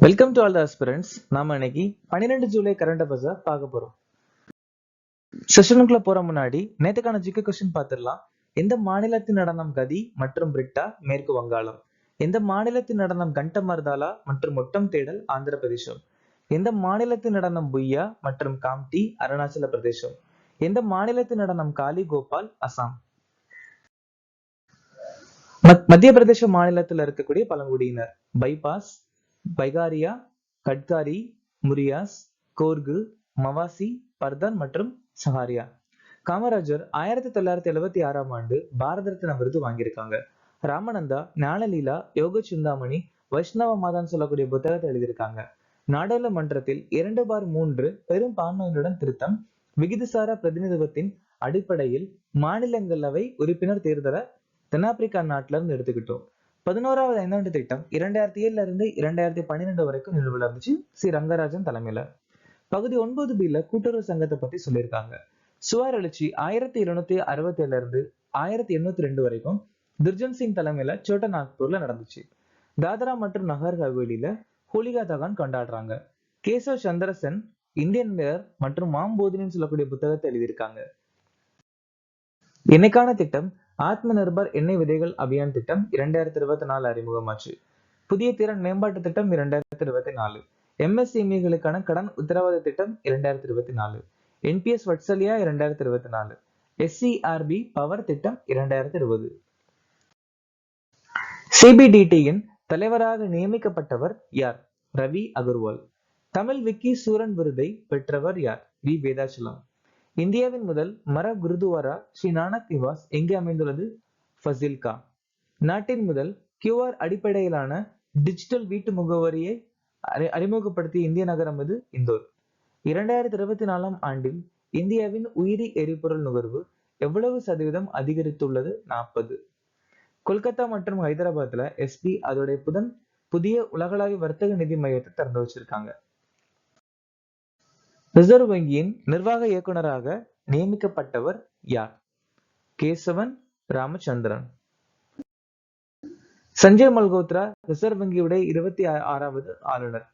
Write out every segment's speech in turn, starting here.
Welcome to all the aspirants. நாம இன்னைக்கு 12 July current அஃபேர்ஸை பார்க்க போறோம். செஷனுக்குள்ள போற முன்னாடி நேத்துக்கான ஜிகே கொஸ்டின் பார்த்துடலாம். எந்த மாநிலத்தின் நடனம் கதி மற்றும் பிரிட்டா மேற்கு வங்காளம்? எந்த மாநிலத்தின் நடனம் கண்டமர்தாலா மற்றும் ஒட்டம் தேடல் ஆந்திர பிரதேசம்? எந்த மாநிலத்தின் நடனம் புய்யா மற்றும் காம்டி அருணாச்சல பிரதேசம்? எந்த மாநிலத்தின் நடனம் காளி கோபால் அசாம்? மத்திய பிரதேச மாநிலத்தில் இருக்கக்கூடிய பழங்குடியினர் பைபாஸ், பைகாரியா, கட்காரி, முரியாஸ், கோர்கு, மவாசி, பர்தான் மற்றும் சஹாரியா. காமராஜர் 1976ஆம் ஆண்டு பாரத ரத்னா விருது வாங்கியிருக்காங்க. ராமநந்தா ஞானலீலா, யோக சிந்தாமணி, வைஷ்ணவ மாதான்னு சொல்லக்கூடிய புத்தகத்தை எழுதியிருக்காங்க. நாடாளுமன்றத்தில் 2/3 பெரும்பான்மையுடன் திருத்தம் விகிதசார பிரதிநிதித்துவத்தின் அடிப்படையில் மாநிலங்களவை உறுப்பினர் தேர்தலை தென்னாப்பிரிக்கா நாட்டுல இருந்து எடுத்துக்கிட்டோம். 11வது ஐந்தாண்டு திட்டம் 2007 இருந்து 2012 வரைக்கும் நிலுவையில் இருந்துச்சு சி ரங்கராஜன் தலைமையில. பகுதி 9B கூட்டுறவு சங்கத்தை பத்தி சொல்லியிருக்காங்க. சுவர் எழுச்சி 1767 இருந்து 1802 வரைக்கும் துர்ஜன் சிங் தலைமையில சோட்டா நாக்பூர்ல நடந்துச்சு. தாதரா மற்றும் நகர் ஹவேலியில ஹோலிகா தகான் கொண்டாடுறாங்க. கேசவ் சந்திர சென் இந்தியன் மேயர் மற்றும் மாம்போதினின்னு சொல்லக்கூடிய புத்தகத்தை எழுதியிருக்காங்க. இன்னைக்கான திட்டம் ஆத்ம நிர்பர் எண்ணெய் விதைகள் அபியான் திட்டம் 2024 அறிமுகமாச்சு. புதிய திறன் மேம்பாட்டு திட்டம் 2024, MSMEகளுக்கான கடன் உத்தரவாத திட்டம் 2024, NPS வட்சலியா 2024, SCRB பவர் திட்டம் 2020. CBDTயின் தலைவராக நியமிக்கப்பட்டவர் யார்? ரவி அகர்வால். தமிழ் விக்கி சூரன் விருதை பெற்றவர் யார்? வி வேதாச்சலம். இந்தியாவின் முதல் மர குருதுவாரா ஸ்ரீ நானக் நிவாஸ் எங்கே அமைந்துள்ளது? ஃபசில்கா. நாட்டின் முதல் QR அடிப்படையிலான டிஜிட்டல் வீட்டு முகவரியை அறிமுகப்படுத்திய இந்திய நகரம் எது? இந்தோர். 2024ஆம் ஆண்டில் இந்தியாவின் உயிரி எரிபொருள் நுகர்வு எவ்வளவு சதவீதம் அதிகரித்துள்ளது? 40. கொல்கத்தா மற்றும் ஹைதராபாத்ல SP அதோடைய புதிய உலகளாவிய வர்த்தக நிதி மையத்தை திறந்து வச்சிருக்காங்க. ரிசர்வ் வங்கியின் நிர்வாக இயக்குநராக நியமிக்கப்பட்டவர் யார்? கேசவன் ராமச்சந்திரன். சஞ்சய் மல்கோத்ரா ரிசர்வ் வங்கியுடைய 26வது ஆளுநர்.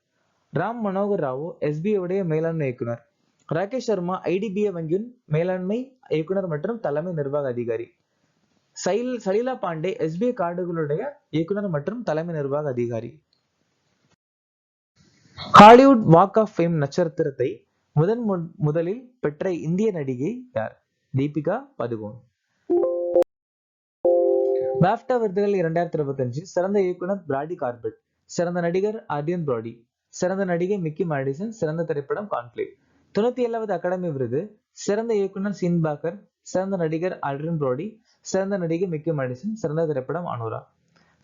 ராம் மனோகர் ராவோ SBI மேலாண்மை இயக்குனர். ராகேஷ் சர்மா IDBI வங்கியின் மேலாண்மை இயக்குனர் மற்றும் தலைமை நிர்வாக அதிகாரி. சலீலா பாண்டே SBI கார்டுகளுடைய இயக்குனர் மற்றும் தலைமை நிர்வாக அதிகாரி. ஹாலிவுட் வாக் ஆஃப் ஃபேம் நட்சத்திரத்தை முதலில் பெற்ற இந்திய நடிகை யார்? தீபிகா பதுகோன். பாஃப்டா விருதுகள் 2025 சிறந்த இயக்குனர் பிராடி கார்பெட், சிறந்த நடிகர் ஆர்டியன் பிராடி, சிறந்த நடிகை மிக்கி மேடிசன், சிறந்த திரைப்படம் கான்க்ளேவ். 97வது அகாடமி விருது சிறந்த இயக்குனர் சீன் பாக்கர், சிறந்த நடிகர் ஆர்டியன் பிராடி, சிறந்த நடிகை மிக்கி மேடிசன், சிறந்த திரைப்படம் அனுரா.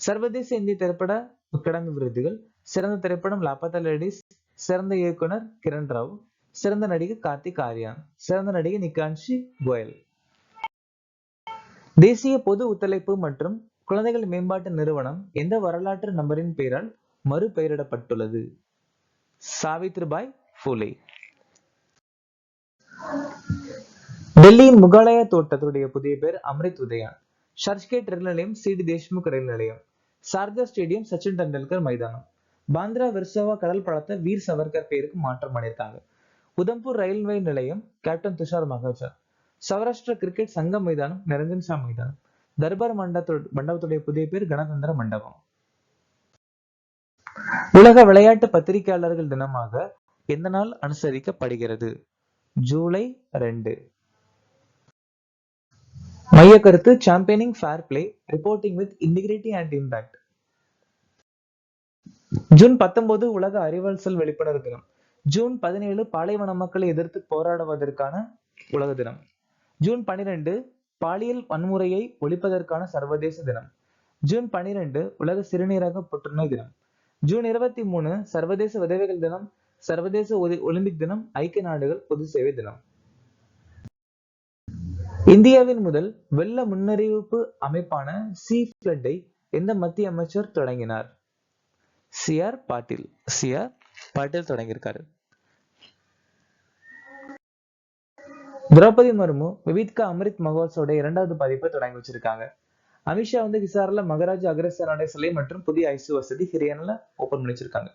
சர்வதேச இந்திய திரைப்பட அகாடமி விருதுகள் சிறந்த திரைப்படம் லாபத்தா லேடிஸ், சிறந்த இயக்குனர் கிரண் ராவ், சிறந்த நடிகர் கார்த்திக் ஆர்யான், சிறந்த நடிகை நிகான்ஷி கோயல். தேசிய பொது ஒத்துழைப்பு மற்றும் குழந்தைகள் மேம்பாட்டு நிறுவனம் எந்த வரலாற்று நபரின் பெயரால் மறுபெயரிடப்பட்டுள்ளது? சாவித்ரிபாய் பூலே. டெல்லியின் முகாலயா தோட்டத்துடைய புதிய பேர் அம்ரித் உதயான். சர்ச்கேட் ரயில் நிலையம் CD தேஷ்முக் ரயில் நிலையம். சாரதா ஸ்டேடியம் சச்சின் டெண்டுல்கர் மைதானம். பாந்திரா வெர்சோவா கடல் பாலத்தை வீர் சவர்கர் பெயருக்கு மாற்றம் பண்ணியிருக்காங்க. உதம்பூர் ரயில்வே நிலையம் கேப்டன் துஷார் மகாஜன். சௌராஷ்டிரா கிரிக்கெட் சங்கம் மைதானம் நிரஞ்சன் ஷா மைதானம். தர்பார் மண்டபத்துடைய புதிய பேர் கணதந்திர மண்டபம். உலக விளையாட்டு பத்திரிகையாளர்கள் தினமாக எந்த நாள் அனுசரிக்கப்படுகிறது? ஜூலை 2. மைய கருத்து championing fair play, reporting with integrity and impact. ஜூன் 19 உலக அறிவாற்றல் விழிப்புணர்வு தினம். ஜூன் 17 பாலைவன மக்களை எதிர்த்து போராடுவதற்கான உலக தினம். ஜூன் 12 பாலியல் வன்முறையை ஒழிப்பதற்கான சர்வதேச தினம். ஜூன் 12 உலக சிறுநீரக புற்றுநோய் தினம். ஜூன் 23 சர்வதேச விதவைகள் தினம், சர்வதேச ஒலிம்பிக் தினம், ஐக்கிய நாடுகள் பொது சேவை தினம். இந்தியாவின் முதல் வெள்ள முன்னறிவிப்பு அமைப்பான C-FLOOD எந்த மத்திய அமைச்சர் தொடங்கினார்? CR பாட்டீல் தொடங்கியிருக்காரு. திரௌபதி முர்மு விவித்கா அமிர்த் மகோத்சவோட 2வது பதிப்பை தொடங்கி வச்சிருக்காங்க. அமித்ஷா ஹிசார்ல மகாராஜா அக்ரசேனோட சிலை மற்றும் புதிய ICU வசதி ஹரியானால ஓபன் பண்ணி வச்சிருக்காங்க.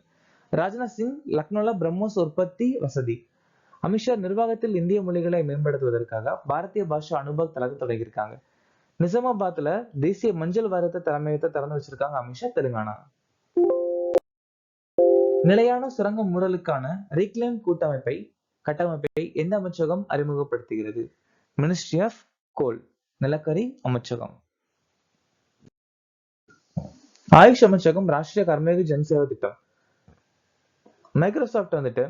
ராஜ்நாத் சிங் லக்னோல பிரம்மோஸ் உற்பத்தி வசதி. அமித்ஷா நிர்வாகத்தில் இந்திய மொழிகளை மேம்படுத்துவதற்காக பாரதிய பாஷா அனுபவ் தளத்தை தொடங்கியிருக்காங்க. நிஜாமாபாத்ல தேசிய மஞ்சள் வாரியத்தை தலைமையகத்தை திறந்து வச்சிருக்காங்க அமித்ஷா. தெலுங்கானா நிலையான சுரங்க மூடலுக்கான ரீக்ளைம் கட்டமைப்பை எந்த அமைச்சகம் அறிமுகப்படுத்துகிறது? மினிஸ்ட்ரி ஆஃப் கோல், நிலக்கரி அமைச்சகம். ஆயுஷ் அமைச்சகம் ராஷ்டிரிய கர்மயோகி ஜன்சேவா திட்டம். மைக்ரோசாப்ட் வந்துட்டு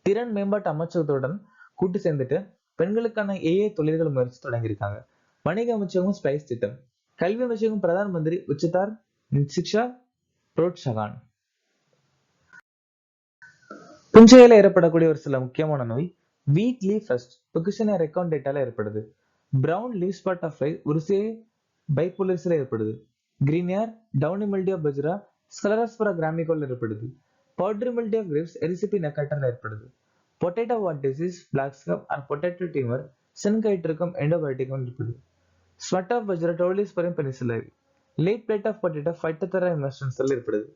திறன் மேம்பாட்டு அமைச்சகத்துடன் கூட்டு சேர்ந்துட்டு பெண்களுக்கான ஏஐ தொழில்கள் முயற்சி தொடங்கியிருக்காங்க. வணிக அமைச்சகம் ஸ்பைஸ் திட்டம். கல்வி அமைச்சகம் பிரதான் மந்திரி உச்சதார் சிக்ஷா புரோட்சகான். புஞ்சையில ஏற்படக்கூடிய ஒரு சில முக்கியமான நோய் wheat leaf rust, Puccinia recondita டேட்டால ஏற்படுது. பிரவுன் லீவ் ஸ்பாட் ஆஃப் ஃப்ளை உருசியை பைபோலரிஸ்ல ஏற்படுது. Green ear downy mildew bajra Sclerospora graminicola ஏற்படுது. பவுடரி மில்டியோ கிரிப்ஸ் எரிசிபி நெக்காட்டர்ல ஏற்படுது. Potato wart disease, black scab or potato tumour சென்கைட்டிருக்கும் எண்டோபயோட்டிகம் ஏற்படுது. Smut of bajra Tolyposporium penicillariae. Late blight of potato Phytophthora இன்வெஸ்டன்ஸ்ல ஏற்படுது.